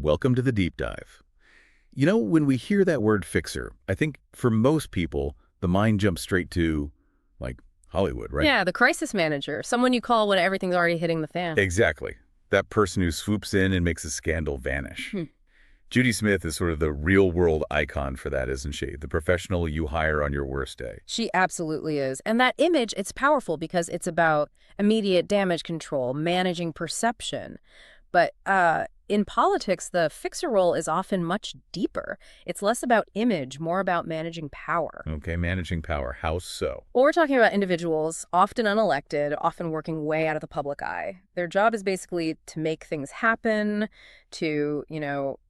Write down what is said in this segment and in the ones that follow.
Welcome to the deep dive. When we hear that word fixer, I think for most people, the mind jumps straight to, like, Hollywood, right? Yeah, the crisis manager, someone you call when everything's already hitting the fan. Exactly. That person who swoops in and makes a scandal vanish. Hmm. Judy Smith is sort of the real-world icon for that, isn't she? The professional you hire on your worst day. She absolutely is. And that image, it's powerful because it's about immediate damage control, managing perception. But in politics, the fixer role is often much deeper. It's less about image, more about managing power. Okay, managing power. How so? Well, we're talking about individuals, often unelected, often working way out of the public eye. Their job is basically to make things happen, to,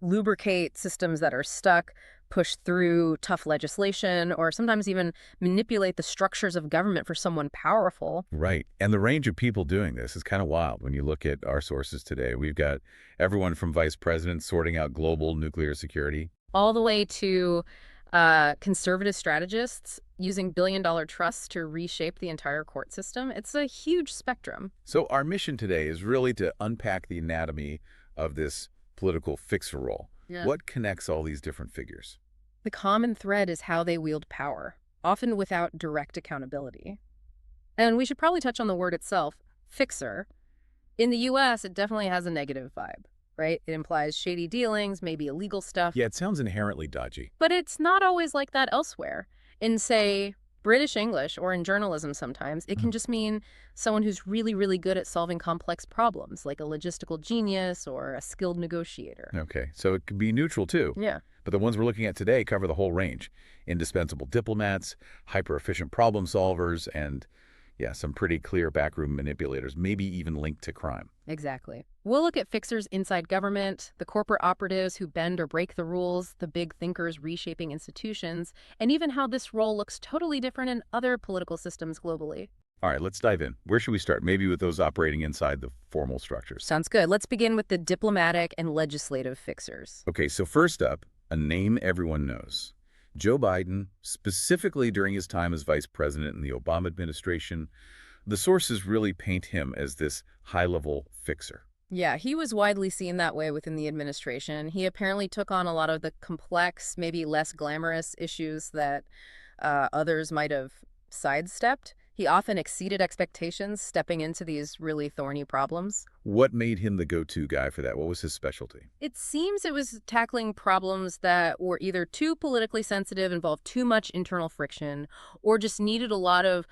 lubricate systems that are stuck, push through tough legislation, or sometimes even manipulate the structures of government for someone powerful. Right. And the range of people doing this is kind of wild when you look at our sources today. We've got everyone from vice presidents sorting out global nuclear security. All the way to conservative strategists using billion-dollar trusts to reshape the entire court system. It's a huge spectrum. So our mission today is really to unpack the anatomy of this political fixer role. Yeah. What connects all these different figures? The common thread is how they wield power, often without direct accountability. And we should probably touch on the word itself, fixer. In the U.S., it definitely has a negative vibe, right? It implies shady dealings, maybe illegal stuff. Yeah, it sounds inherently dodgy. But it's not always like that elsewhere. In, say, British English or in journalism sometimes, it can just mean someone who's really, really good at solving complex problems, like a logistical genius or a skilled negotiator. Okay, so it could be neutral too. Yeah. But the ones we're looking at today cover the whole range. Indispensable diplomats, hyper-efficient problem solvers, and, yeah, some pretty clear backroom manipulators, maybe even linked to crime. Exactly. We'll look at fixers inside government, the corporate operatives who bend or break the rules, the big thinkers reshaping institutions, and even how this role looks totally different in other political systems globally. All right, let's dive in. Where should we start? Maybe with those operating inside the formal structures. Sounds good. Let's begin with the diplomatic and legislative fixers. Okay, so first up, a name everyone knows. Joe Biden, specifically during his time as vice president in the Obama administration, the sources really paint him as this high-level fixer. Yeah, he was widely seen that way within the administration. He apparently took on a lot of the complex, maybe less glamorous issues that others might have sidestepped. He often exceeded expectations, stepping into these really thorny problems. What made him the go-to guy for that? What was his specialty? It seems it was tackling problems that were either too politically sensitive, involved too much internal friction, or just needed a lot of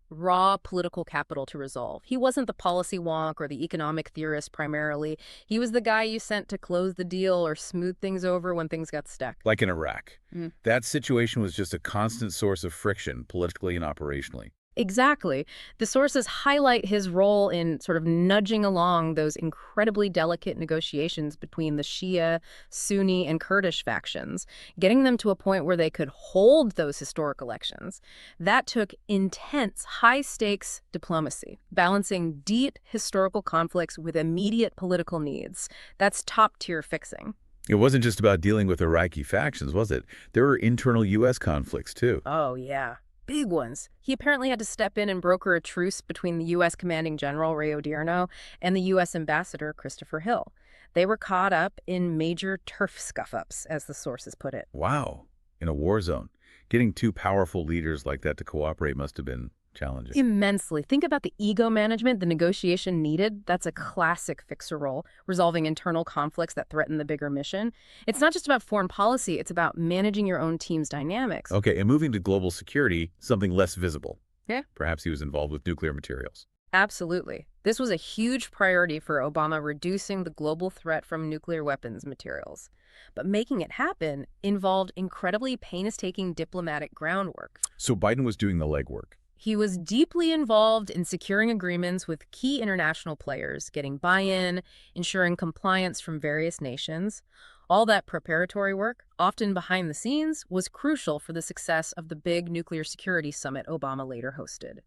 raw political capital to resolve. He wasn't the policy wonk or the economic theorist primarily. He was the guy you sent to close the deal or smooth things over when things got stuck. Like in Iraq. That situation was just a constant source of friction, politically and operationally. Exactly. The sources highlight his role in sort of nudging along those incredibly delicate negotiations between the Shia, Sunni, and Kurdish factions, getting them to a point where they could hold those historic elections. That took intense, high-stakes diplomacy, balancing deep historical conflicts with immediate political needs. That's top-tier fixing. It wasn't just about dealing with Iraqi factions, was it? There were internal U.S. conflicts, too. Oh, yeah. Big ones. He apparently had to step in and broker a truce between the U.S. Commanding General Ray Odierno and the U.S. Ambassador Christopher Hill. They were caught up in major turf scuff-ups, as the sources put it. Wow. In a war zone. Getting two powerful leaders like that to cooperate must have been challenging. Immensely. Think about the ego management the negotiation needed. That's a classic fixer role, resolving internal conflicts that threaten the bigger mission. It's not just about foreign policy, it's about managing your own team's dynamics. Okay, and moving to global security, something less visible. Yeah. Perhaps he was involved with nuclear materials. Absolutely. This was a huge priority for Obama, reducing the global threat from nuclear weapons materials. But making it happen involved incredibly painstaking diplomatic groundwork. So Biden was doing the legwork. He was deeply involved in securing agreements with key international players, getting buy-in, ensuring compliance from various nations. All that preparatory work, often behind the scenes, was crucial for the success of the big nuclear security summit Obama later hosted.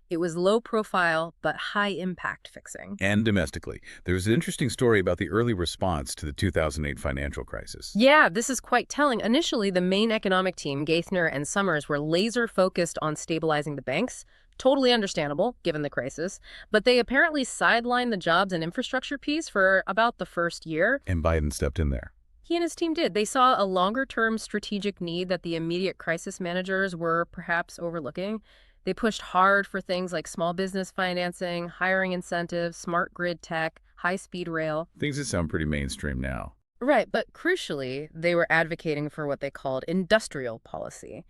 It was low-profile but high-impact fixing. And domestically. There was an interesting story about the early response to the 2008 financial crisis. Yeah, this is quite telling. Initially, the main economic team, Gaithner and Summers, were laser-focused on stabilizing the banks, Totally understandable, given the crisis. But they apparently sidelined the jobs and infrastructure piece for about the first year. And Biden stepped in there. He and his team did. They saw a longer-term strategic need that the immediate crisis managers were perhaps overlooking. They pushed hard for things like small business financing, hiring incentives, smart grid tech, high-speed rail. Things that sound pretty mainstream now. Right, but crucially, they were advocating for what they called industrial policy.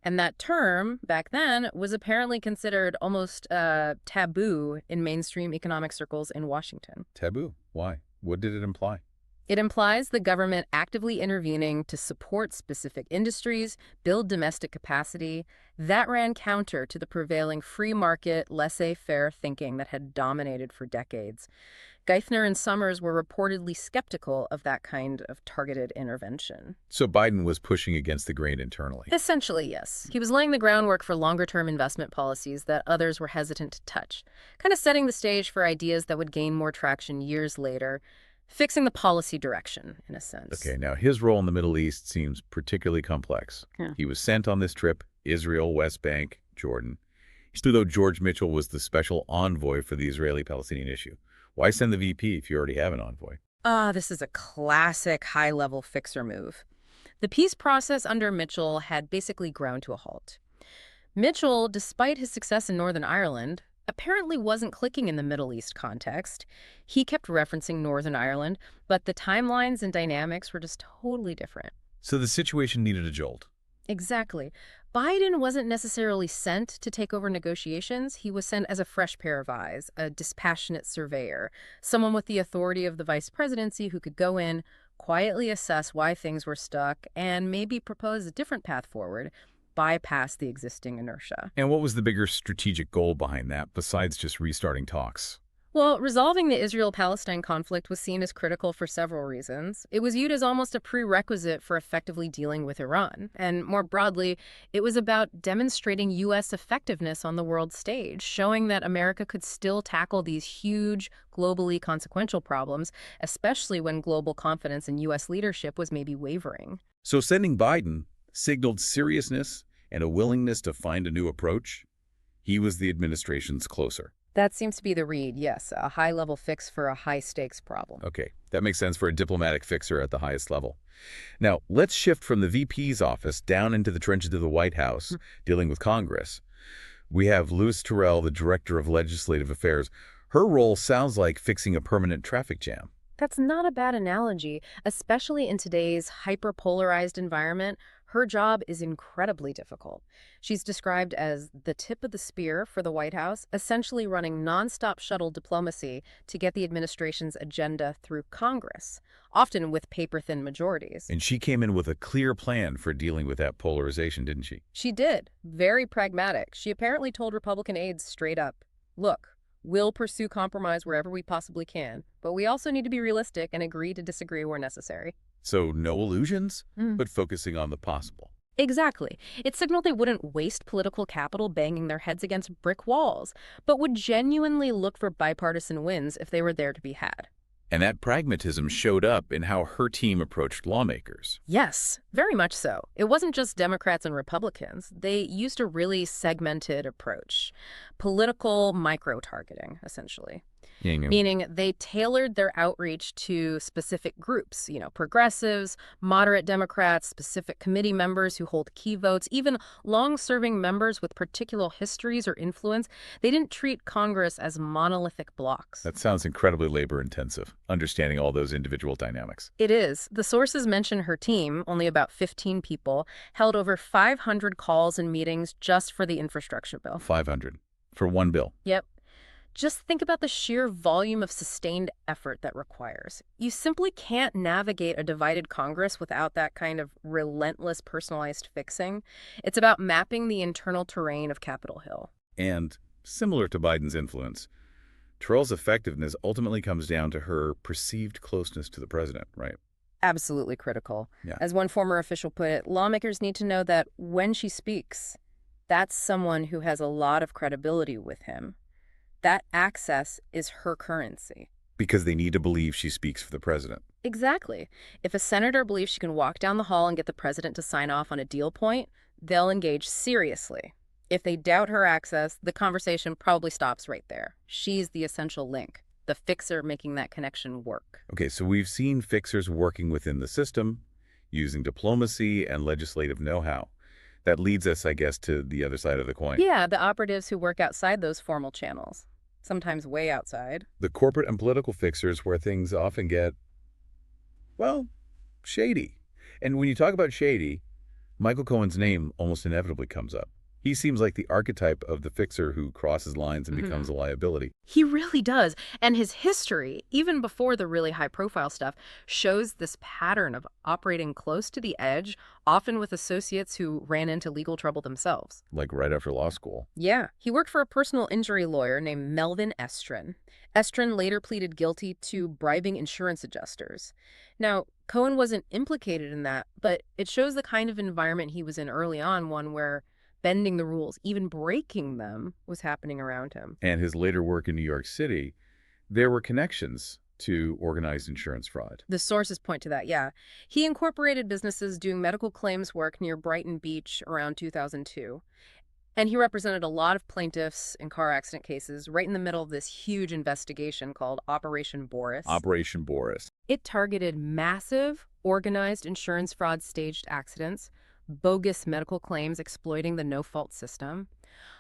And that term, back then, was apparently considered almost taboo in mainstream economic circles in Washington. Taboo? Why? What did it imply? It implies the government actively intervening to support specific industries, build domestic capacity. That ran counter to the prevailing free market, laissez-faire thinking that had dominated for decades. Geithner and Summers were reportedly skeptical of that kind of targeted intervention. So Biden was pushing against the grain internally. Essentially, yes. He was laying the groundwork for longer-term investment policies that others were hesitant to touch, kind of setting the stage for ideas that would gain more traction years later. Fixing the policy direction, in a sense. Okay, now his role in the Middle East seems particularly complex. Yeah. He was sent on this trip, Israel, West Bank, Jordan. Still, though, George Mitchell was the special envoy for the Israeli-Palestinian issue. Why send the VP if you already have an envoy? This is a classic high-level fixer move. The peace process under Mitchell had basically ground to a halt. Mitchell, despite his success in Northern Ireland, apparently wasn't clicking in the Middle East context. He kept referencing Northern Ireland, but the timelines and dynamics were just totally different. So the situation needed a jolt. Exactly. Biden wasn't necessarily sent to take over negotiations. He was sent as a fresh pair of eyes, a dispassionate surveyor, someone with the authority of the vice presidency who could go in, quietly assess why things were stuck, and maybe propose a different path forward, bypass the existing inertia. And what was the bigger strategic goal behind that, besides just restarting talks? Well, resolving the Israel-Palestine conflict was seen as critical for several reasons. It was viewed as almost a prerequisite for effectively dealing with Iran. And more broadly, it was about demonstrating U.S. effectiveness on the world stage, showing that America could still tackle these huge, globally consequential problems, especially when global confidence in U.S. leadership was maybe wavering. So sending Biden signaled seriousness and a willingness to find a new approach. He was the administration's closer. That seems to be the read, yes, a high-level fix for a high-stakes problem. Okay, that makes sense for a diplomatic fixer at the highest level. Now, let's shift from the VP's office down into the trenches of the White House, dealing with Congress. We have Louise Terrell, the Director of Legislative Affairs. Her role sounds like fixing a permanent traffic jam. That's not a bad analogy, especially in today's hyper-polarized environment. Her job is incredibly difficult. She's described as the tip of the spear for the White House, essentially running nonstop shuttle diplomacy to get the administration's agenda through Congress, often with paper-thin majorities. And she came in with a clear plan for dealing with that polarization, didn't she? She did. Very pragmatic. She apparently told Republican aides straight up, look, we'll pursue compromise wherever we possibly can, but we also need to be realistic and agree to disagree where necessary. So no illusions, but focusing on the possible. Exactly. It signaled they wouldn't waste political capital banging their heads against brick walls, but would genuinely look for bipartisan wins if they were there to be had. And that pragmatism showed up in how her team approached lawmakers. Yes, very much so. It wasn't just Democrats and Republicans. They used a really segmented approach. Political micro-targeting, essentially. Meaning they tailored their outreach to specific groups, progressives, moderate Democrats, specific committee members who hold key votes, even long-serving members with particular histories or influence. They didn't treat Congress as monolithic blocks. That sounds incredibly labor-intensive, understanding all those individual dynamics. It is. The sources mention her team, only about 15 people, held over 500 calls and meetings just for the infrastructure bill. 500 for one bill. Yep. Just think about the sheer volume of sustained effort that requires. You simply can't navigate a divided Congress without that kind of relentless personalized fixing. It's about mapping the internal terrain of Capitol Hill. And similar to Biden's influence, Terrell's effectiveness ultimately comes down to her perceived closeness to the president, right? Absolutely critical. Yeah. As one former official put it, lawmakers need to know that when she speaks, that's someone who has a lot of credibility with him. That access is her currency. Because they need to believe she speaks for the president. Exactly. If a senator believes she can walk down the hall and get the president to sign off on a deal point, they'll engage seriously. If they doubt her access, the conversation probably stops right there. She's the essential link, the fixer making that connection work. Okay, so we've seen fixers working within the system, using diplomacy and legislative know-how. That leads us, I guess, to the other side of the coin. Yeah, the operatives who work outside those formal channels, sometimes way outside. The corporate and political fixers where things often get, well, shady. And when you talk about shady, Michael Cohen's name almost inevitably comes up. He seems like the archetype of the fixer who crosses lines and becomes a liability. He really does. And his history, even before the really high-profile stuff, shows this pattern of operating close to the edge, often with associates who ran into legal trouble themselves. Like right after law school. Yeah. He worked for a personal injury lawyer named Melvin Estrin. Estrin later pleaded guilty to bribing insurance adjusters. Now, Cohen wasn't implicated in that, but it shows the kind of environment he was in early on, one where bending the rules, even breaking them, was happening around him. And his later work in New York City, there were connections to organized insurance fraud. The sources point to that, yeah. He incorporated businesses doing medical claims work near Brighton Beach around 2002. And he represented a lot of plaintiffs in car accident cases right in the middle of this huge investigation called Operation Boris. Operation Boris. It targeted massive, organized insurance fraud staged accidents, bogus medical claims exploiting the no-fault system.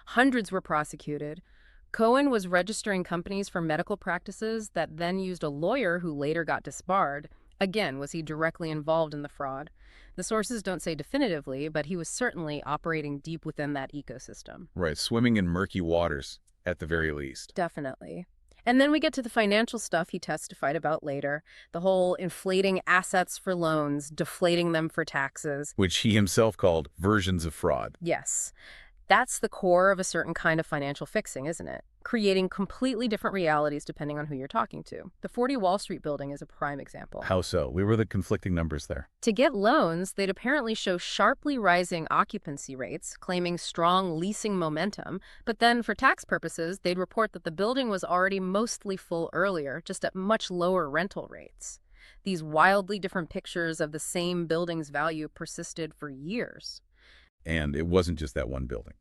Hundreds were prosecuted. Cohen was registering companies for medical practices that then used a lawyer who later got disbarred. Again, was he directly involved in the fraud? The sources don't say definitively, but he was certainly operating deep within that ecosystem. Right, swimming in murky waters, at the very least. Definitely. And then we get to the financial stuff he testified about later, the whole inflating assets for loans, deflating them for taxes. Which he himself called versions of fraud. Yes. That's the core of a certain kind of financial fixing, isn't it? Creating completely different realities depending on who you're talking to. The 40 Wall Street building is a prime example. How so? We were the conflicting numbers there. To get loans, they'd apparently show sharply rising occupancy rates, claiming strong leasing momentum, but then for tax purposes, they'd report that the building was already mostly full earlier, just at much lower rental rates. These wildly different pictures of the same building's value persisted for years. And it wasn't just that one building.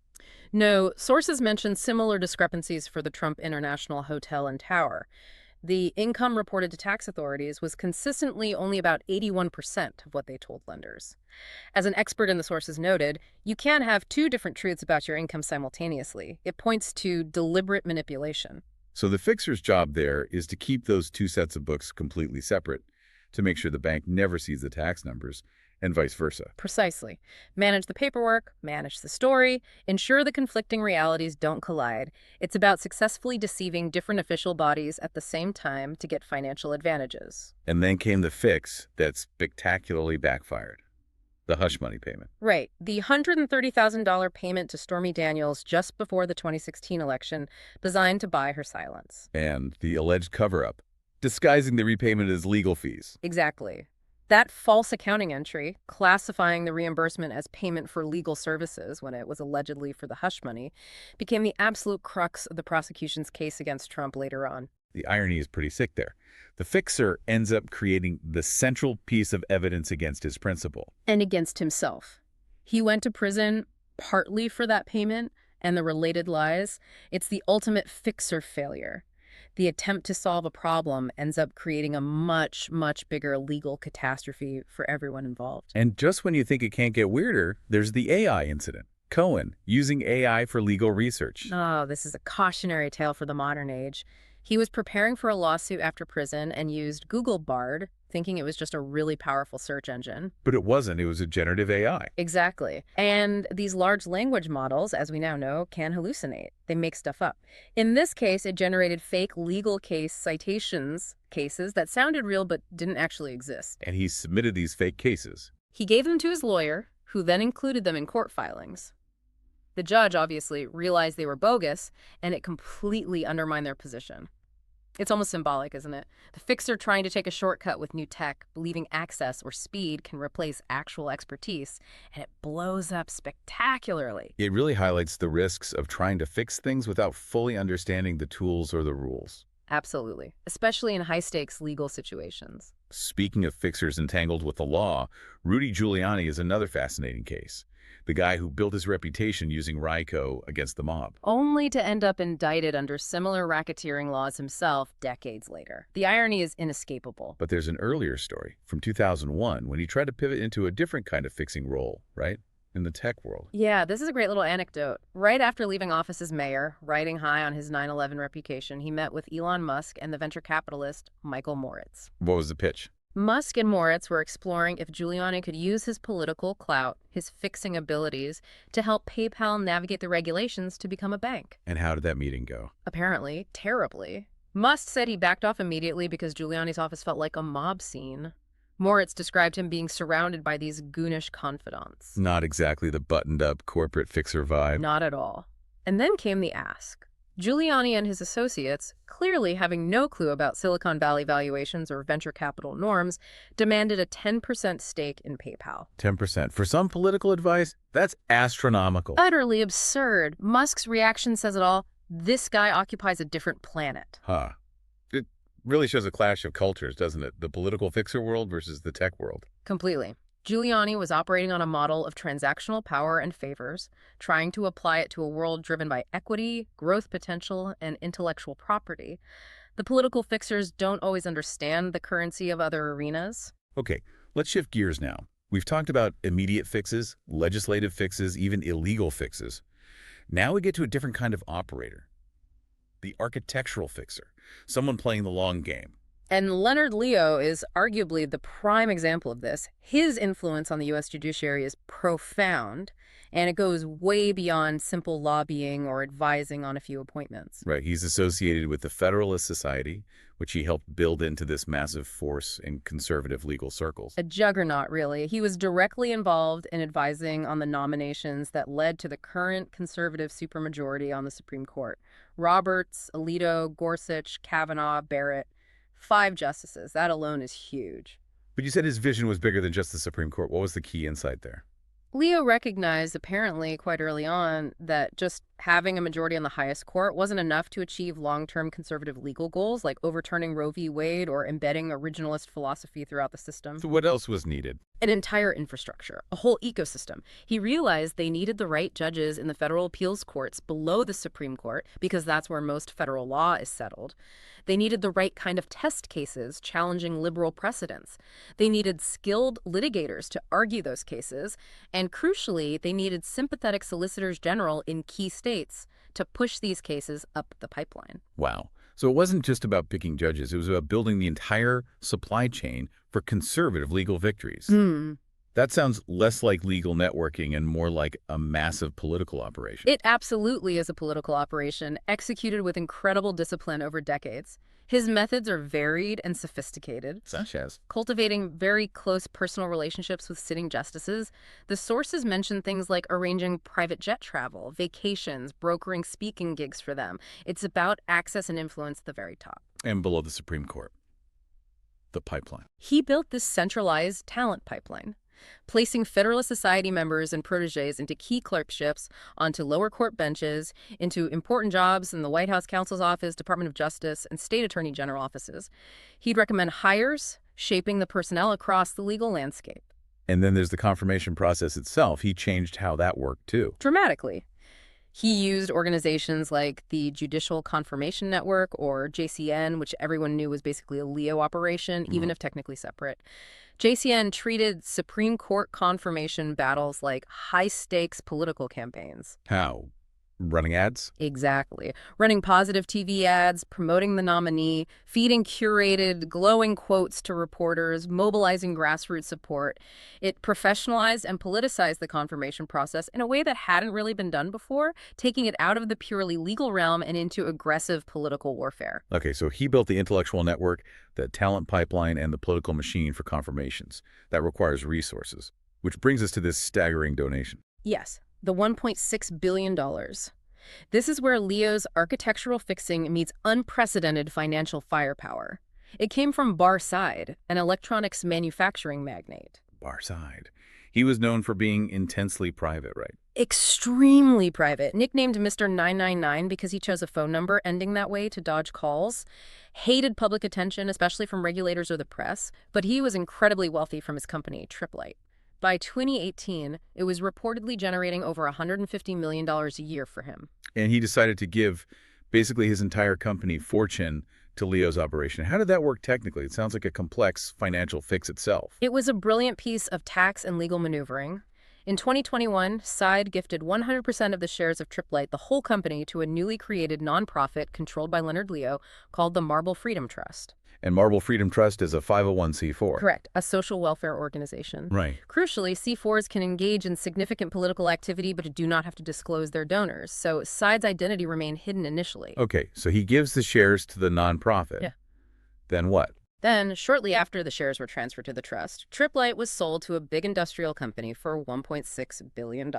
No, sources mention similar discrepancies for the Trump International Hotel and Tower. The income reported to tax authorities was consistently only about 81% of what they told lenders. As an expert in the sources noted, you can't have two different truths about your income simultaneously. It points to deliberate manipulation. So the fixer's job there is to keep those two sets of books completely separate, to make sure the bank never sees the tax numbers, and vice versa. Precisely. Manage the paperwork, manage the story, ensure the conflicting realities don't collide. It's about successfully deceiving different official bodies at the same time to get financial advantages. And then came the fix that spectacularly backfired. The hush money payment. Right. The $130,000 payment to Stormy Daniels just before the 2016 election, designed to buy her silence. And the alleged cover-up, disguising the repayment as legal fees. Exactly. That false accounting entry, classifying the reimbursement as payment for legal services when it was allegedly for the hush money, became the absolute crux of the prosecution's case against Trump later on. The irony is pretty sick there. The fixer ends up creating the central piece of evidence against his principal. And against himself. He went to prison partly for that payment and the related lies. It's the ultimate fixer failure. The attempt to solve a problem ends up creating a much, much bigger legal catastrophe for everyone involved. And just when you think it can't get weirder, there's the AI incident. Cohen, using AI for legal research. Oh, this is a cautionary tale for the modern age. He was preparing for a lawsuit after prison and used Google Bard, thinking it was just a really powerful search engine. But it wasn't. It was a generative AI. Exactly. And these large language models, as we now know, can hallucinate. They make stuff up. In this case, it generated fake legal case citations, cases that sounded real but didn't actually exist. And he submitted these fake cases. He gave them to his lawyer, who then included them in court filings. The judge obviously realized they were bogus, and it completely undermined their position. It's almost symbolic, isn't it? The fixer trying to take a shortcut with new tech, believing access or speed can replace actual expertise, and it blows up spectacularly. It really highlights the risks of trying to fix things without fully understanding the tools or the rules. Absolutely, especially in high-stakes legal situations. Speaking of fixers entangled with the law, Rudy Giuliani is another fascinating case. the guy who built his reputation using RICO against the mob. Only to end up indicted under similar racketeering laws himself decades later. The irony is inescapable. But there's an earlier story from 2001 when he tried to pivot into a different kind of fixing role, right? In the tech world. Yeah, this is a great little anecdote. Right after leaving office as mayor, riding high on his 9/11 reputation, he met with Elon Musk and the venture capitalist Michael Moritz. What was the pitch? Musk and Moritz were exploring if Giuliani could use his political clout, his fixing abilities, to help PayPal navigate the regulations to become a bank. And how did that meeting go? Apparently, terribly. Musk said he backed off immediately because Giuliani's office felt like a mob scene. Moritz described him being surrounded by these goonish confidants. Not exactly the buttoned-up corporate fixer vibe. Not at all. And then came the ask. Giuliani and his associates, clearly having no clue about Silicon Valley valuations or venture capital norms, demanded a 10% stake in PayPal. 10%. For some political advice, that's astronomical. Utterly absurd. Musk's reaction says it all. This guy occupies a different planet. Huh. It really shows a clash of cultures, doesn't it? The political fixer world versus the tech world. Completely. Giuliani was operating on a model of transactional power and favors, trying to apply it to a world driven by equity, growth potential, and intellectual property. The political fixers don't always understand the currency of other arenas. Okay, let's shift gears now. We've talked about immediate fixes, legislative fixes, even illegal fixes. Now we get to a different kind of operator. The architectural fixer, someone playing the long game. And Leonard Leo is arguably the prime example of this. His influence on the U.S. judiciary is profound, and it goes way beyond simple lobbying or advising on a few appointments. Right, he's associated with the Federalist Society, which he helped build into this massive force in conservative legal circles. A juggernaut, really. He was directly involved in advising on the nominations that led to the current conservative supermajority on the Supreme Court. Roberts, Alito, Gorsuch, Kavanaugh, Barrett. 5 justices. That alone is huge. But you said his vision was bigger than just the Supreme Court. What was the key insight there? Leo recognized, apparently quite early on, that just having a majority on the highest court wasn't enough to achieve long-term conservative legal goals like overturning Roe v. Wade or embedding originalist philosophy throughout the system. So what else was needed? An entire infrastructure, a whole ecosystem. He realized they needed the right judges in the federal appeals courts below the Supreme Court because that's where most federal law is settled. They needed the right kind of test cases challenging liberal precedents. They needed skilled litigators to argue those cases. And crucially, they needed sympathetic solicitors general in key states to push these cases up the pipeline. Wow. So it wasn't just about picking judges. It was about building the entire supply chain for conservative legal victories. That sounds less like legal networking and more like a massive political operation. It absolutely is a political operation, executed with incredible discipline over decades. His methods are varied and sophisticated. Such as? Cultivating very close personal relationships with sitting justices. The sources mention things like arranging private jet travel, vacations, brokering speaking gigs for them. It's about access and influence at the very top. And below the Supreme Court. The pipeline. He built this centralized talent pipeline, placing Federalist Society members and protégés into key clerkships, onto lower court benches, into important jobs in the White House counsel's office, Department of Justice, and state attorney general offices. He'd recommend hires, shaping the personnel across the legal landscape. And then there's the confirmation process itself. He changed how that worked, too. Dramatically. He used organizations like the Judicial Confirmation Network, or JCN, which everyone knew was basically a Leo operation, even if technically separate. JCN treated Supreme Court confirmation battles like high-stakes political campaigns. How? Running ads? Exactly. Running positive TV ads, promoting the nominee, feeding curated, glowing quotes to reporters, mobilizing grassroots support. It professionalized and politicized the confirmation process in a way that hadn't really been done before, taking it out of the purely legal realm and into aggressive political warfare. Okay, so he built the intellectual network, the talent pipeline, and the political machine for confirmations. That requires resources, which brings us to this staggering donation. Yes. The $1.6 billion. This is where Leo's architectural fixing meets unprecedented financial firepower. It came from Barside, an electronics manufacturing magnate. Barside. He was known for being intensely private, right? Extremely private. Nicknamed Mr. 999 because he chose a phone number ending that way to dodge calls. Hated public attention, especially from regulators or the press. But he was incredibly wealthy from his company, Triplite. By 2018, it was reportedly generating over $150 million a year for him. And he decided to give basically his entire company fortune to Leo's operation. How did that work technically? It sounds like a complex financial fix itself. It was a brilliant piece of tax and legal maneuvering. In 2021, Side gifted 100% of the shares of Triplite, the whole company, to a newly created nonprofit controlled by Leonard Leo called the Marble Freedom Trust. And Marble Freedom Trust is a 501c4. Correct, a social welfare organization. Right. Crucially, C4s can engage in significant political activity but do not have to disclose their donors, so Side's identity remained hidden initially. Okay, so he gives the shares to the nonprofit. Yeah. Then what? Then, shortly after the shares were transferred to the trust, Triplite was sold to a big industrial company for $1.6 billion.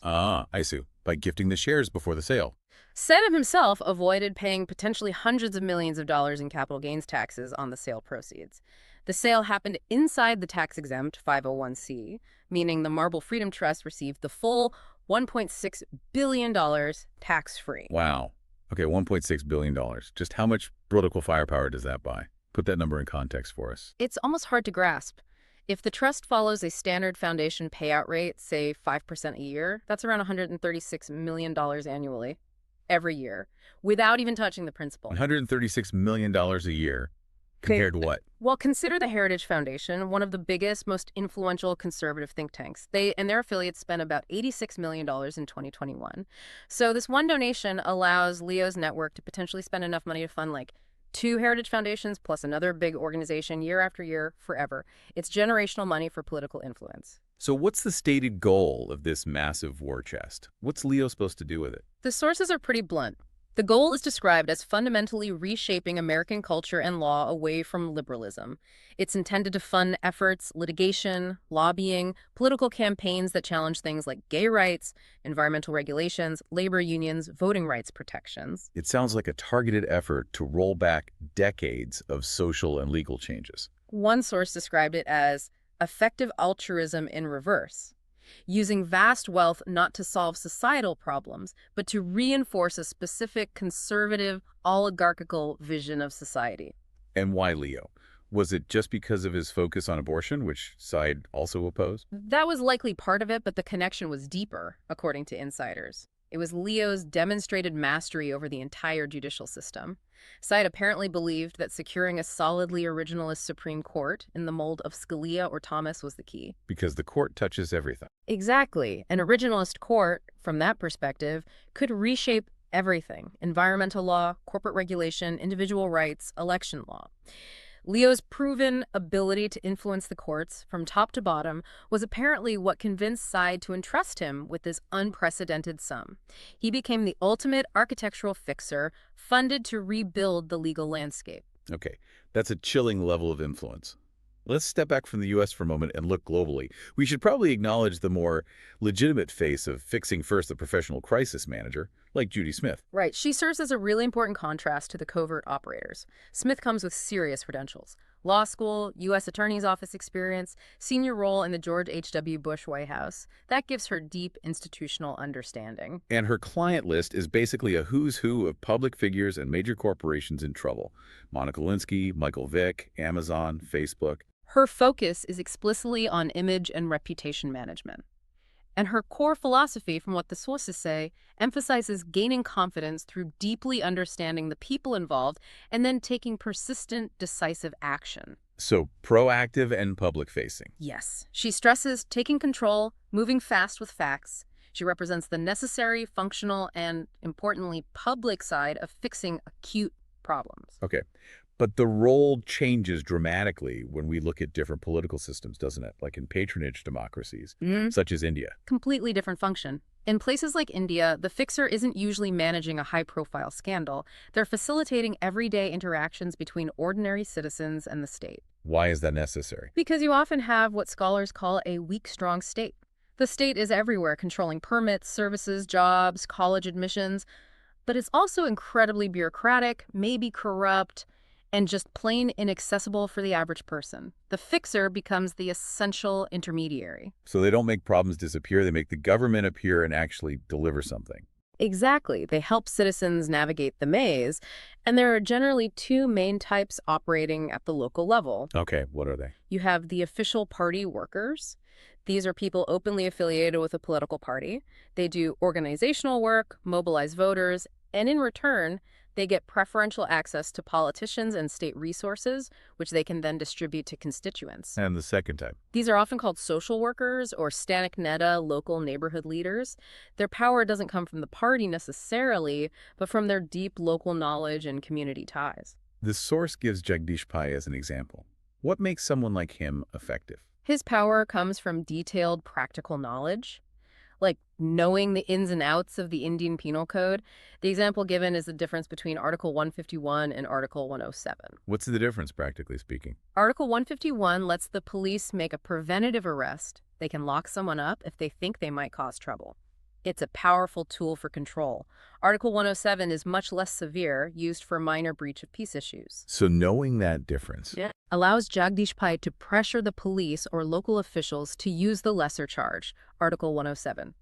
Ah, I see. By gifting the shares before the sale. Said himself avoided paying potentially hundreds of millions of dollars in capital gains taxes on the sale proceeds. The sale happened inside the tax-exempt 501c, meaning the Marble Freedom Trust received the full $1.6 billion tax-free. Wow. Okay, $1.6 billion. Just how much political firepower does that buy? Put that number in context for us. It's almost hard to grasp. If the trust follows a standard foundation payout rate, say 5% a year, that's around $136 million annually, every year, without even touching the principal. $136 million a year compared to what? Well, consider the Heritage Foundation, one of the biggest, most influential conservative think tanks. They and their affiliates spent about $86 million in 2021. So this one donation allows Leo's network to potentially spend enough money to fund like 2 heritage foundations plus another big organization year after year forever. It's generational money for political influence. So what's the stated goal of this massive war chest? What's Leo supposed to do with it? The sources are pretty blunt. The goal is described as fundamentally reshaping American culture and law away from liberalism. It's intended to fund efforts, litigation, lobbying, political campaigns that challenge things like gay rights, environmental regulations, labor unions, voting rights protections. It sounds like a targeted effort to roll back decades of social and legal changes. One source described it as effective altruism in reverse, using vast wealth not to solve societal problems, but to reinforce a specific conservative, oligarchical vision of society. And why Leo? Was it just because of his focus on abortion, which Side also opposed? That was likely part of it, but the connection was deeper, according to insiders. It was Leo's demonstrated mastery over the entire judicial system. Side apparently believed that securing a solidly originalist Supreme Court in the mold of Scalia or Thomas was the key. Because the court touches everything. Exactly. An originalist court, from that perspective, could reshape everything: environmental law, corporate regulation, individual rights, election law. Leo's proven ability to influence the courts from top to bottom was apparently what convinced Side to entrust him with this unprecedented sum. He became the ultimate architectural fixer, funded to rebuild the legal landscape. Okay, that's a chilling level of influence. Let's step back from the U.S. for a moment and look globally. We should probably acknowledge the more legitimate face of fixing first the professional crisis manager, like Judy Smith. Right. She serves as a really important contrast to the covert operators. Smith comes with serious credentials: law school, U.S. Attorney's Office experience, senior role in the George H.W. Bush White House. That gives her deep institutional understanding. And her client list is basically a who's who of public figures and major corporations in trouble. Monica Lewinsky, Michael Vick, Amazon, Facebook. Her focus is explicitly on image and reputation management. And her core philosophy, from what the sources say, emphasizes gaining confidence through deeply understanding the people involved and then taking persistent, decisive action. So proactive and public-facing. Yes. She stresses taking control, moving fast with facts. She represents the necessary, functional, and, importantly, public side of fixing acute problems. Okay. But the role changes dramatically when we look at different political systems, doesn't it? Like in patronage democracies, such as India. Completely different function. In places like India, the fixer isn't usually managing a high-profile scandal. They're facilitating everyday interactions between ordinary citizens and the state. Why is that necessary? Because you often have what scholars call a weak, strong state. The state is everywhere, controlling permits, services, jobs, college admissions. But it's also incredibly bureaucratic, maybe corrupt, and just plain inaccessible for the average person. The fixer becomes the essential intermediary. So they don't make problems disappear, they make the government appear and actually deliver something. Exactly. They help citizens navigate the maze, and there are generally two main types operating at the local level. Okay, what are they? You have the official party workers. These are people openly affiliated with a political party. They do organizational work, mobilize voters, and in return, they get preferential access to politicians and state resources, which they can then distribute to constituents. And the second type? These are often called social workers or stanik neta, local neighborhood leaders. Their power doesn't come from the party necessarily, but from their deep local knowledge and community ties. This source gives Jagdish Pai as an example. What makes someone like him effective? His power comes from detailed practical knowledge, like knowing the ins and outs of the Indian Penal Code. The example given is the difference between Article 151 and Article 107. What's the difference, practically speaking? Article 151 lets the police make a preventative arrest. They can lock someone up if they think they might cause trouble. It's a powerful tool for control. Article 107 is much less severe, used for minor breach of peace issues. So knowing that difference, Allows Jagdish Pai to pressure the police or local officials to use the lesser charge, Article 107.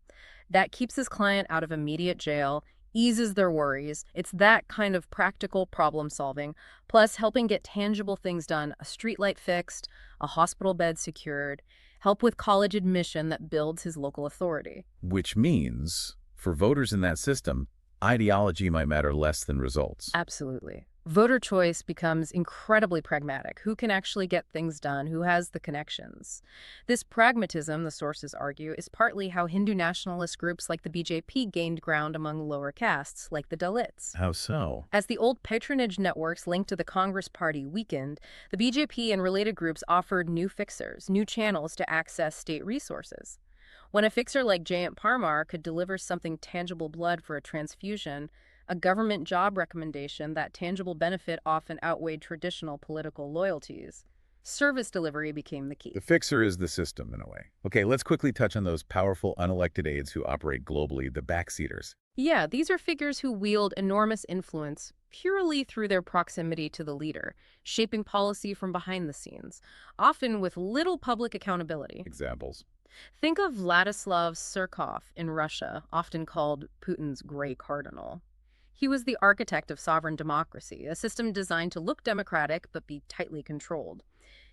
That keeps his client out of immediate jail, eases their worries. It's that kind of practical problem solving, plus helping get tangible things done, a streetlight fixed, a hospital bed secured, help with college admission that builds his local authority. which means, for voters in that system, ideology might matter less than results. Absolutely. Voter choice becomes incredibly pragmatic. Who can actually get things done? Who has the connections? This pragmatism, the sources argue, is partly how Hindu nationalist groups like the BJP gained ground among lower castes, like the Dalits. How so? As the old patronage networks linked to the Congress Party weakened, the BJP and related groups offered new fixers, new channels to access state resources. When a fixer like Jayant Parmar could deliver something tangible, blood for a transfusion, a government job recommendation, that tangible benefit often outweighed traditional political loyalties. Service delivery became the key. The fixer is the system, in a way. Okay, let's quickly touch on those powerful unelected aides who operate globally, the backseaters. Yeah, these are figures who wield enormous influence purely through their proximity to the leader, shaping policy from behind the scenes, often with little public accountability. Examples. Think of Vladislav Surkov in Russia, often called Putin's Gray Cardinal. He was the architect of sovereign democracy, a system designed to look democratic but be tightly controlled.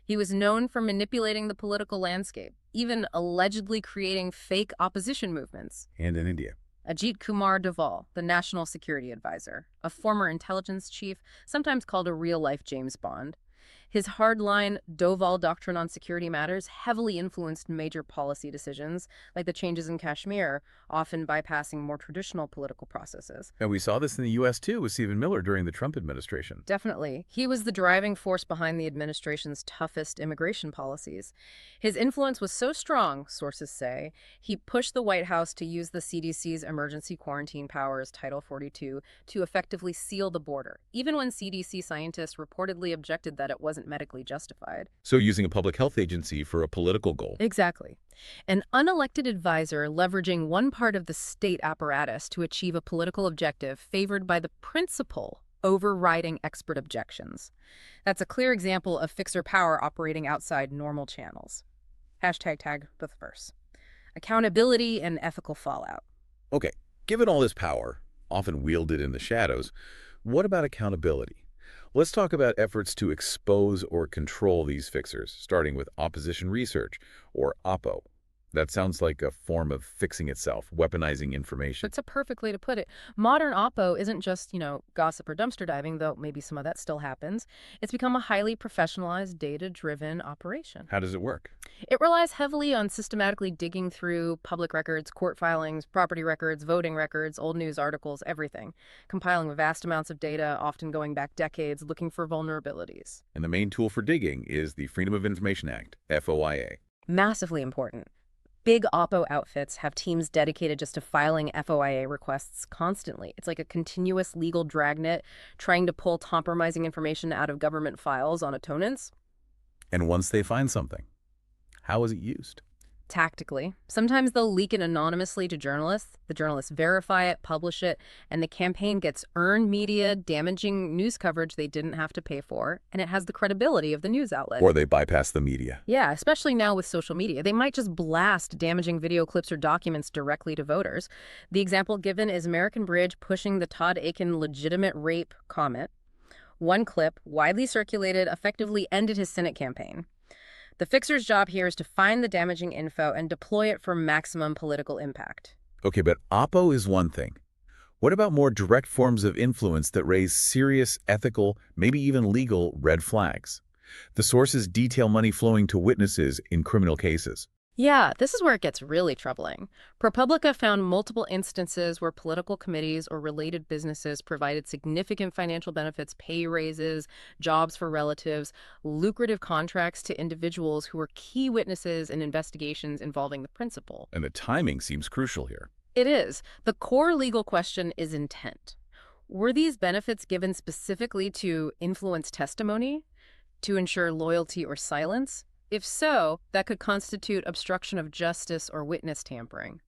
He was known for manipulating the political landscape, even allegedly creating fake opposition movements. And in India. Ajit Kumar Doval, the National Security Advisor, a former intelligence chief, sometimes called a real-life James Bond. His hardline Doval doctrine on security matters heavily influenced major policy decisions, like the changes in Kashmir, often bypassing more traditional political processes. And we saw this in the U.S. too with Stephen Miller during the Trump administration. Definitely. He was the driving force behind the administration's toughest immigration policies. His influence was so strong, sources say, he pushed the White House to use the CDC's emergency quarantine powers, Title 42, to effectively seal the border, even when CDC scientists reportedly objected that it wasn't medically justified. So using a public health agency for a political goal. Exactly. An unelected advisor leveraging one part of the state apparatus to achieve a political objective favored by the principal overriding expert objections. That's a clear example of fixer power operating outside normal channels. Tag the verse. Accountability and ethical fallout. Okay, given all this power, often wielded in the shadows, what about accountability? Let's talk about efforts to expose or control these fixers, starting with opposition research, or OPPO. That sounds like a form of fixing itself, weaponizing information. That's a perfect way to put it. Modern Oppo isn't just, gossip or dumpster diving, though maybe some of that still happens. It's become a highly professionalized, data-driven operation. How does it work? It relies heavily on systematically digging through public records, court filings, property records, voting records, old news articles, everything. Compiling vast amounts of data, often going back decades, looking for vulnerabilities. And the main tool for digging is the Freedom of Information Act, FOIA. Massively important. Big Oppo outfits have teams dedicated just to filing FOIA requests constantly. It's like a continuous legal dragnet trying to pull compromising information out of government files on opponents. And once they find something, how is it used? Tactically. Sometimes they'll leak it anonymously to journalists. The journalists verify it, publish it, and the campaign gets earned media, damaging news coverage they didn't have to pay for, and it has the credibility of the news outlet. Or they bypass the media. Yeah, especially now with social media. They might just blast damaging video clips or documents directly to voters. The example given is American Bridge pushing the Todd Aiken legitimate rape comment. One clip, widely circulated, effectively ended his Senate campaign. The fixer's job here is to find the damaging info and deploy it for maximum political impact. Okay, but Oppo is one thing. What about more direct forms of influence that raise serious ethical, maybe even legal, red flags? The sources detail money flowing to witnesses in criminal cases. Yeah, this is where it gets really troubling. ProPublica found multiple instances where political committees or related businesses provided significant financial benefits, pay raises, jobs for relatives, lucrative contracts to individuals who were key witnesses in investigations involving the principal. And the timing seems crucial here. It is. The core legal question is intent. Were these benefits given specifically to influence testimony, to ensure loyalty or silence? If so, that could constitute obstruction of justice or witness tampering.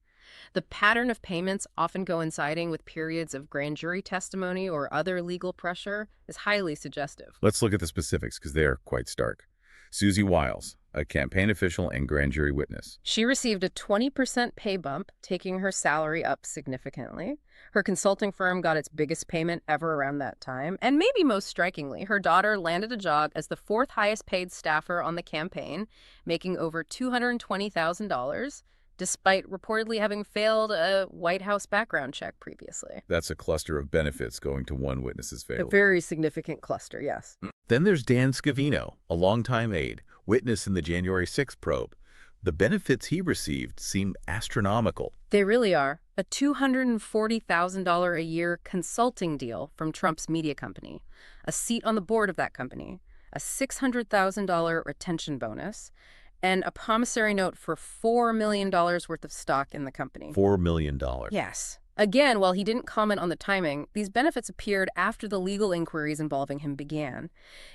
The pattern of payments, often coinciding with periods of grand jury testimony or other legal pressure, is highly suggestive. Let's look at the specifics because they are quite stark. Susie Wiles, a campaign official and grand jury witness. She received a 20% pay bump, taking her salary up significantly. Her consulting firm got its biggest payment ever around that time. And maybe most strikingly, her daughter landed a job as the fourth highest paid staffer on the campaign, making over $220,000, despite reportedly having failed a White House background check previously. That's a cluster of benefits going to one witness's A favor. very significant cluster, yes. Then there's Dan Scavino, a longtime aide, witness in the January 6th probe. The benefits he received seem astronomical. They really are. A $240,000 a year consulting deal from Trump's media company, a seat on the board of that company, a $600,000 retention bonus, and a promissory note for $4 million worth of stock in the company. $4 million. Yes. Again, while he didn't comment on the timing, these benefits appeared after the legal inquiries involving him began.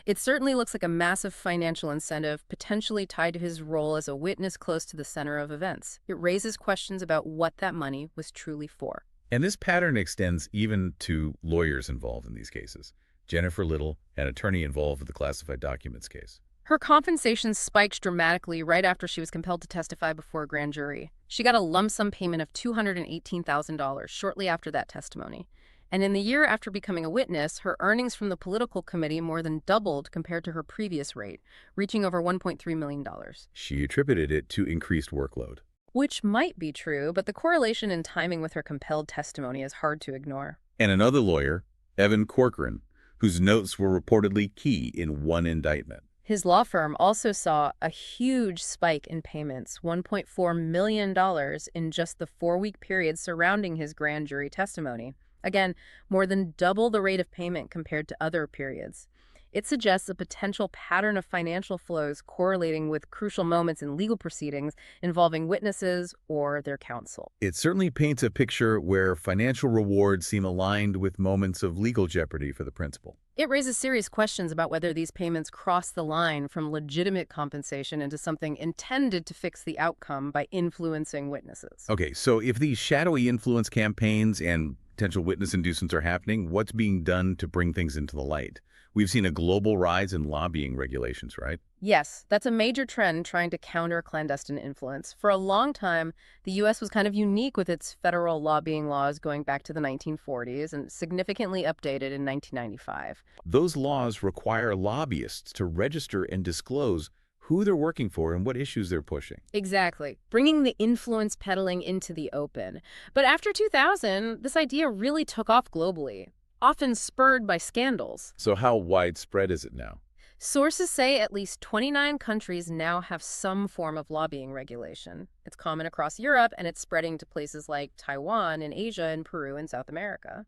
It certainly looks like a massive financial incentive, potentially tied to his role as a witness close to the center of events. It raises questions about what that money was truly for. And this pattern extends even to lawyers involved in these cases. Jennifer Little, an attorney involved with the classified documents case. Her compensation spiked dramatically right after she was compelled to testify before a grand jury. She got a lump sum payment of $218,000 shortly after that testimony. And in the year after becoming a witness, her earnings from the political committee more than doubled compared to her previous rate, reaching over $1.3 million. She attributed it to increased workload. Which might be true, but the correlation in timing with her compelled testimony is hard to ignore. And another lawyer, Evan Corcoran, whose notes were reportedly key in one indictment. His law firm also saw a huge spike in payments, $1.4 million in just the 4-week period surrounding his grand jury testimony. Again, more than double the rate of payment compared to other periods. It suggests a potential pattern of financial flows correlating with crucial moments in legal proceedings involving witnesses or their counsel. It certainly paints a picture where financial rewards seem aligned with moments of legal jeopardy for the principal. It raises serious questions about whether these payments cross the line from legitimate compensation into something intended to fix the outcome by influencing witnesses. Okay, so if these shadowy influence campaigns and potential witness inducements are happening, what's being done to bring things into the light? We've seen a global rise in lobbying regulations, right? Yes, that's a major trend trying to counter clandestine influence. For a long time, the U.S. was kind of unique with its federal lobbying laws going back to the 1940s and significantly updated in 1995. Those laws require lobbyists to register and disclose who they're working for and what issues they're pushing. Exactly, bringing the influence peddling into the open. But after 2000, this idea really took off globally, often spurred by scandals. So how widespread is it now? Sources say at least 29 countries now have some form of lobbying regulation. It's common across Europe, and it's spreading to places like Taiwan and Asia and Peru and South America.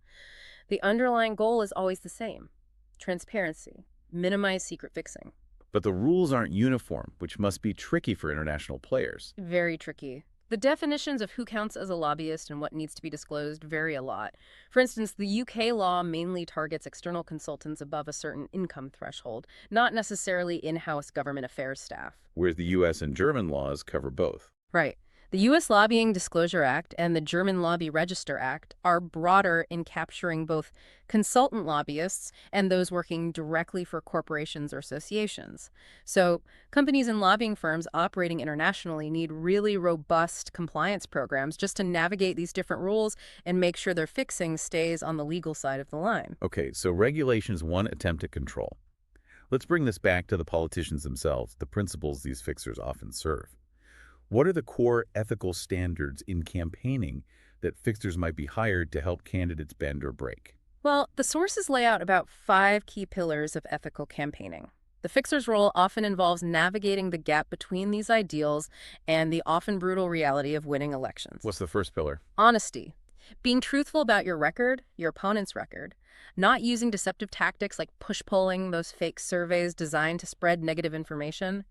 The underlying goal is always the same: transparency, minimize secret fixing. But the rules aren't uniform, which must be tricky for international players. Very tricky. The definitions of who counts as a lobbyist and what needs to be disclosed vary a lot. For instance, the UK law mainly targets external consultants above a certain income threshold, not necessarily in-house government affairs staff. Whereas the US and German laws cover both. Right. The U.S. Lobbying Disclosure Act and the German Lobby Register Act are broader in capturing both consultant lobbyists and those working directly for corporations or associations. So, companies and lobbying firms operating internationally need really robust compliance programs just to navigate these different rules and make sure their fixing stays on the legal side of the line. Okay, so regulation is one attempt at control. Let's bring this back to the politicians themselves, the principles these fixers often serve. What are the core ethical standards in campaigning that fixers might be hired to help candidates bend or break? Well, the sources lay out about 5 key pillars of ethical campaigning. The fixer's role often involves navigating the gap between these ideals and the often brutal reality of winning elections. What's the first pillar? Honesty. Being truthful about your record, your opponent's record. Not using deceptive tactics like push polling, those fake surveys designed to spread negative information.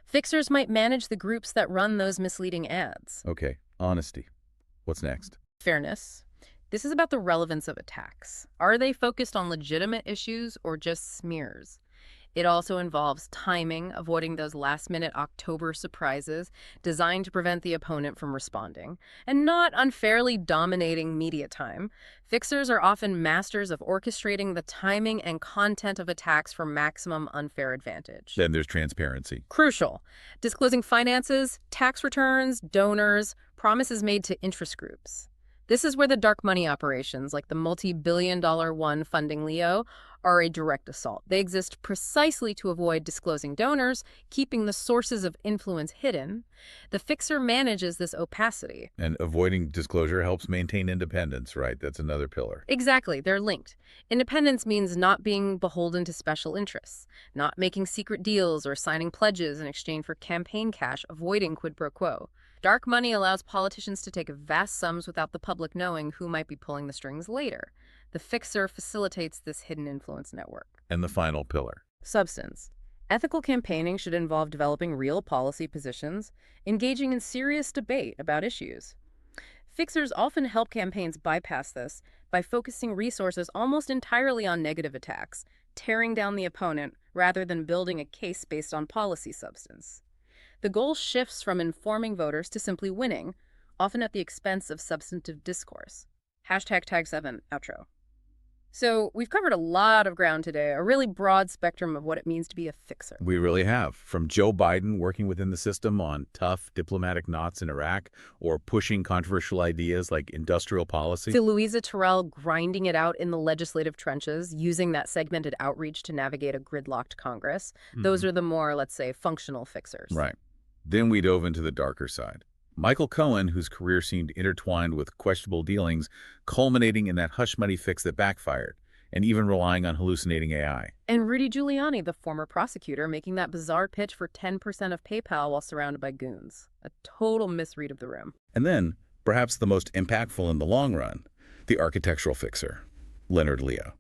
Fixers might manage the groups that run those misleading ads. Okay, honesty. What's next? Fairness. This is about the relevance of attacks. Are they focused on legitimate issues or just smears? It also involves timing, avoiding those last-minute October surprises designed to prevent the opponent from responding, and not unfairly dominating media time. Fixers are often masters of orchestrating the timing and content of attacks for maximum unfair advantage. Then there's transparency. Crucial. Disclosing finances, tax returns, donors, promises made to interest groups. This is where the dark money operations, like the multi-billion-dollar one funding Leo, are a direct assault. They exist precisely to avoid disclosing donors, keeping the sources of influence hidden. The fixer manages this opacity. And avoiding disclosure helps maintain independence, right? That's another pillar. Exactly, they're linked. Independence means not being beholden to special interests, not making secret deals or signing pledges in exchange for campaign cash, avoiding quid pro quo. Dark money allows politicians to take vast sums without the public knowing who might be pulling the strings later. The fixer facilitates this hidden influence network. And the final pillar. Substance. Ethical campaigning should involve developing real policy positions, engaging in serious debate about issues. Fixers often help campaigns bypass this by focusing resources almost entirely on negative attacks, tearing down the opponent rather than building a case based on policy substance. The goal shifts from informing voters to simply winning, often at the expense of substantive discourse. #Tag7 outro. So we've covered a lot of ground today, a really broad spectrum of what it means to be a fixer. We really have. From Joe Biden working within the system on tough diplomatic knots in Iraq or pushing controversial ideas like industrial policy. To Louisa Terrell grinding it out in the legislative trenches, using that segmented outreach to navigate a gridlocked Congress. Those are the more, let's say, functional fixers. Right. Then we dove into the darker side. Michael Cohen, whose career seemed intertwined with questionable dealings, culminating in that hush money fix that backfired, and even relying on hallucinating AI. And Rudy Giuliani, the former prosecutor, making that bizarre pitch for 10% of PayPal while surrounded by goons. A total misread of the room. And then, perhaps the most impactful in the long run, the architectural fixer, Leonard Leo.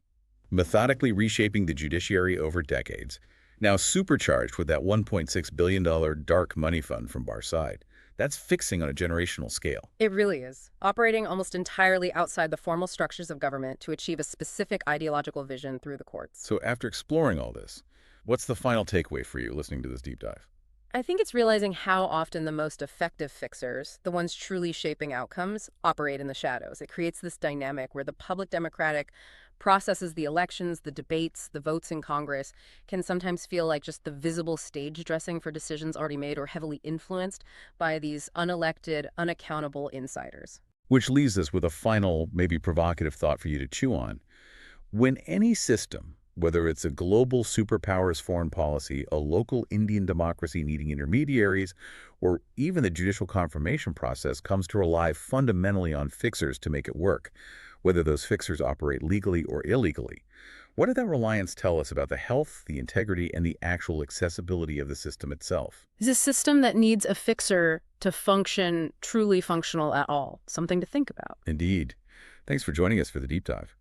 Methodically reshaping the judiciary over decades, now supercharged with that $1.6 billion dark money fund from Barr's side. That's fixing on a generational scale. It really is. Operating almost entirely outside the formal structures of government to achieve a specific ideological vision through the courts. So after exploring all this, what's the final takeaway for you listening to this deep dive? I think it's realizing how often the most effective fixers, the ones truly shaping outcomes, operate in the shadows. It creates this dynamic where the public democratic processes the elections, the debates, the votes in Congress can sometimes feel like just the visible stage dressing for decisions already made or heavily influenced by these unelected, unaccountable insiders. Which leaves us with a final, maybe provocative thought for you to chew on. When any system, whether it's a global superpower's foreign policy, a local Indian democracy needing intermediaries, or even the judicial confirmation process, comes to rely fundamentally on fixers to make it work, whether those fixers operate legally or illegally, what did that reliance tell us about the health, the integrity, and the actual accessibility of the system itself? It's a system that needs a fixer to function truly functional at all. Something to think about. Indeed. Thanks for joining us for the deep dive.